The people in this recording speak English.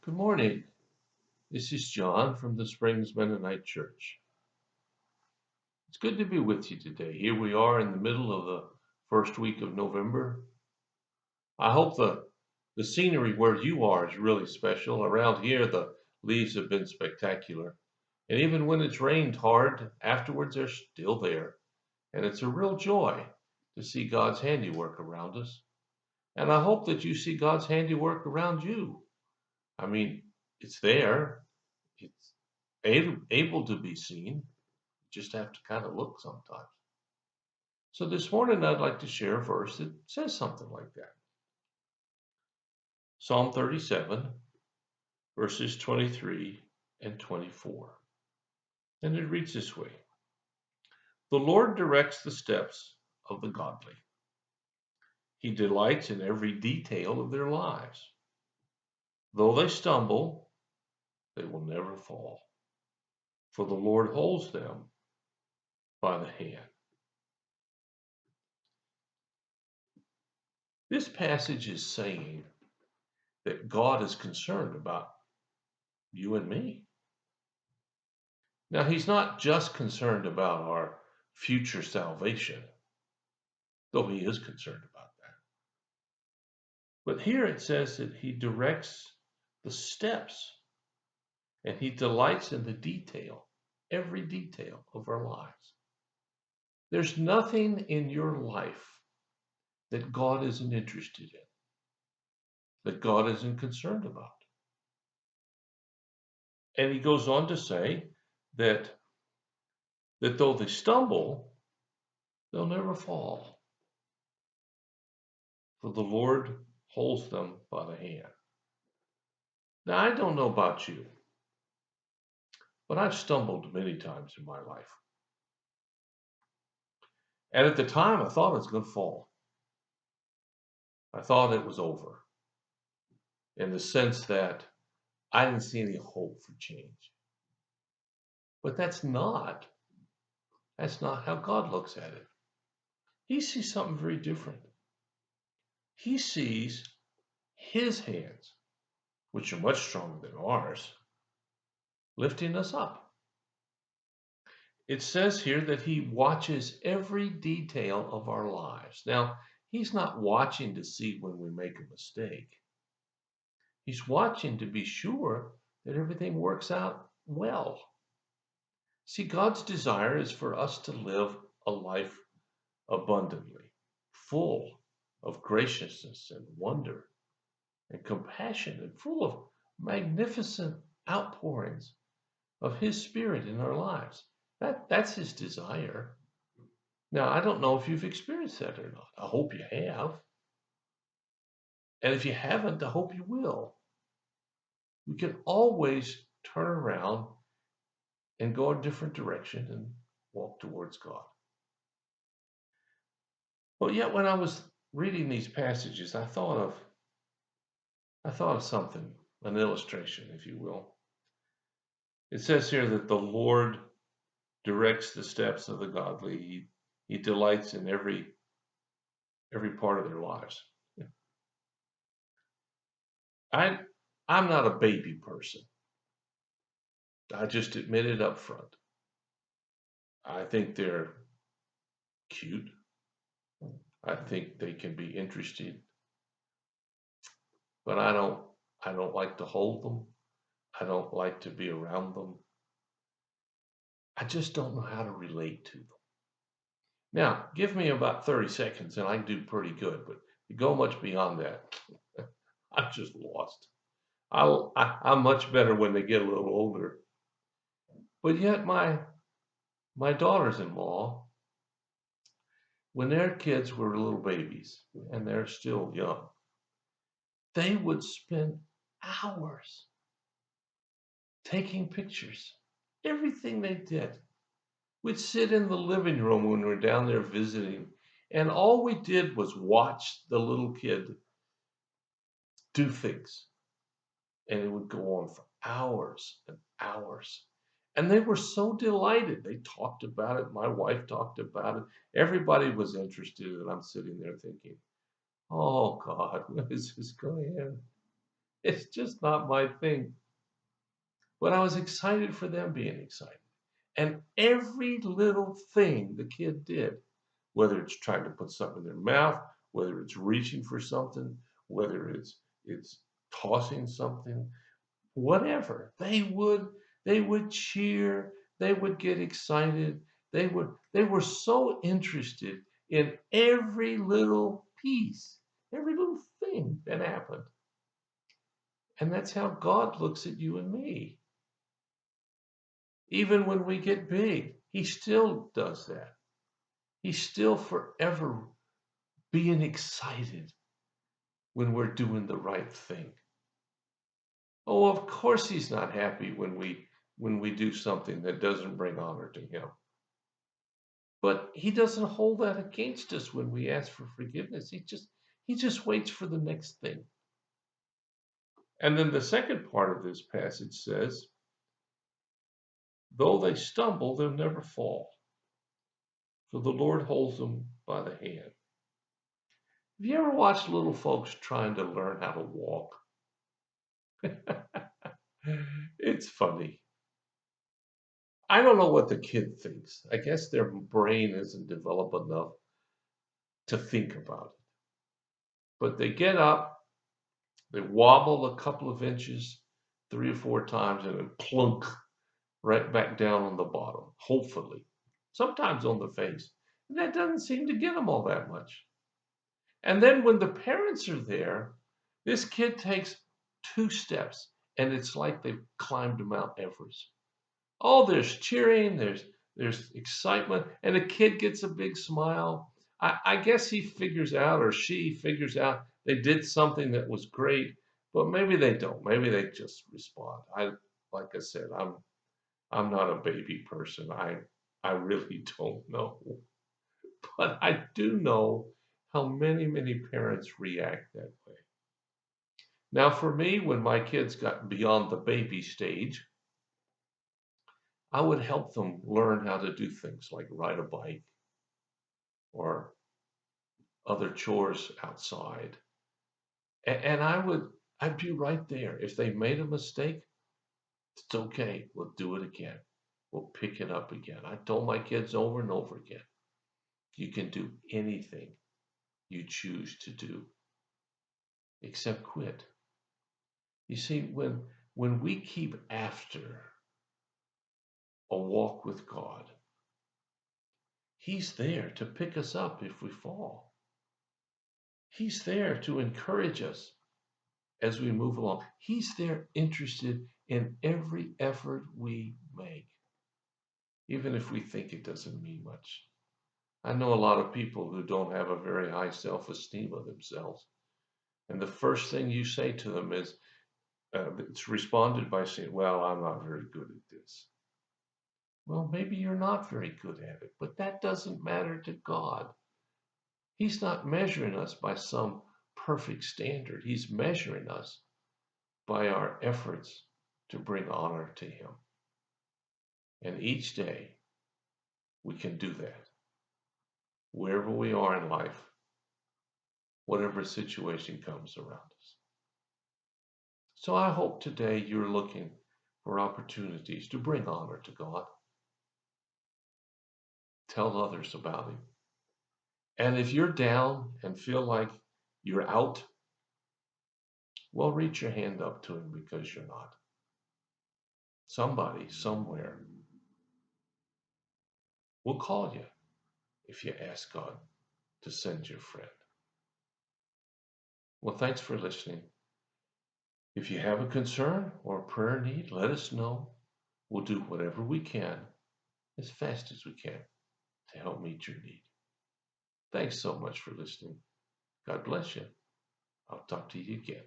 Good morning. This is John from the Springs Mennonite Church. It's good to be with you today. Here we are in the middle of the first week of November. I hope the scenery where you are is really special. Around here, the leaves have been spectacular. And even when it's rained hard, afterwards they're still there. And it's a real joy to see God's handiwork around us. And I hope that you see God's handiwork around you. I mean, it's there. It's able to be seen. You just have to kind of look sometimes. So this morning, I'd like to share a verse that says something like that. Psalm 37, verses 23 and 24. And it reads this way: The Lord directs the steps of the godly. He delights in every detail of their lives. Though they stumble, they will never fall, for the Lord holds them by the hand. This passage is saying that God is concerned about you and me. Now, He's not just concerned about our future salvation, though He is concerned about that. But here it says that He directs the steps and He delights in the detail, every detail of our lives. There's nothing in your life that God isn't interested in, that God isn't concerned about. And He goes on to say that though they stumble, they'll never fall, for the Lord holds them by the hand. Now, I don't know about you, but I've stumbled many times in my life. And at the time, I thought I was going to fall. I thought it was over in the sense that I didn't see any hope for change. But that's not how God looks at it. He sees something very different. He sees His hands, which are much stronger than ours, lifting us up. It says here that He watches every detail of our lives. Now, He's not watching to see when we make a mistake. He's watching to be sure that everything works out well. See, God's desire is for us to live a life abundantly, full of graciousness and wonder and compassion, and full of magnificent outpourings of His Spirit in our lives. That's His desire. Now, I don't know if you've experienced that or not. I hope you have. And if you haven't, I hope you will. We can always turn around and go a different direction and walk towards God. But yet, when I was reading these passages, I thought of something, an illustration, if you will. It says here that the Lord directs the steps of the godly. He delights in every part of their lives. I I'm not a baby person. I just admit it up front. I think they're cute. I think they can be interesting, but I don't like to hold them. I don't like to be around them. I just don't know how to relate to them. Now, give me about 30 seconds and I can do pretty good, but you go much beyond that, I'm just lost. I'm much better when they get a little older. But yet my daughters-in-law, when their kids were little babies and they're still young, they would spend hours taking pictures. Everything they did. We'd sit in the living room when we were down there visiting, and all we did was watch the little kid do things. And it would go on for hours and hours. And they were so delighted. They talked about it. My wife talked about it. Everybody was interested. And I'm sitting there thinking, oh God, when is this going to end? It's just not my thing. But I was excited for them being excited. And every little thing the kid did, whether it's trying to put something in their mouth, whether it's reaching for something, whether it's tossing something, whatever, they would cheer, they would get excited, they were so interested in every little piece, every little thing that happened. And that's how God looks at you and me. Even when we get big, he still does that. He's still forever being excited when we're doing the right thing. Oh, of course he's not happy when we do something that doesn't bring honor to him. But he doesn't hold that against us when we ask for forgiveness. He just waits for the next thing. And then the second part of this passage says, though they stumble, they'll never fall, for the Lord holds them by the hand. Have you ever watched little folks trying to learn how to walk? It's funny. I don't know what the kid thinks. I guess their brain isn't developed enough to think about it. But they get up, they wobble a couple of inches, 3 or 4 times, and then plunk right back down on the bottom, hopefully. Sometimes on the face. And that doesn't seem to get them all that much. And then when the parents are there, this kid takes 2 steps, and it's like they've climbed Mount Everest. Oh, there's cheering, there's excitement, and the kid gets a big smile. I guess he figures out, or she figures out, they did something that was great, but maybe they don't. Maybe they just respond. Like I said, I'm not a baby person. I really don't know, but I do know how many parents react that way. Now, for me, when my kids got beyond the baby stage, I would help them learn how to do things like ride a bike or other chores outside. And I'd be right there. If they made a mistake, it's okay. We'll do it again. We'll pick it up again. I told my kids over and over again, you can do anything you choose to do except quit. You see, when we keep after a walk with God, he's there to pick us up if we fall. He's there to encourage us as we move along. He's there interested in every effort we make, even if we think it doesn't mean much. I know a lot of people who don't have a very high self-esteem of themselves. And the first thing you say to them is, it's responded by saying, well, I'm not very good at this. Well, maybe you're not very good at it, but that doesn't matter to God. He's not measuring us by some perfect standard. He's measuring us by our efforts to bring honor to him. And each day we can do that. Wherever we are in life, whatever situation comes around us. So I hope today you're looking for opportunities to bring honor to God. Tell others about him. And if you're down and feel like you're out, well, reach your hand up to him because you're not. Somebody, somewhere, will call you if you ask God to send your friend. Well, thanks for listening. If you have a concern or a prayer need, let us know. We'll do whatever we can as fast as we can to help meet your need. Thanks so much for listening. God bless you. I'll talk to you again.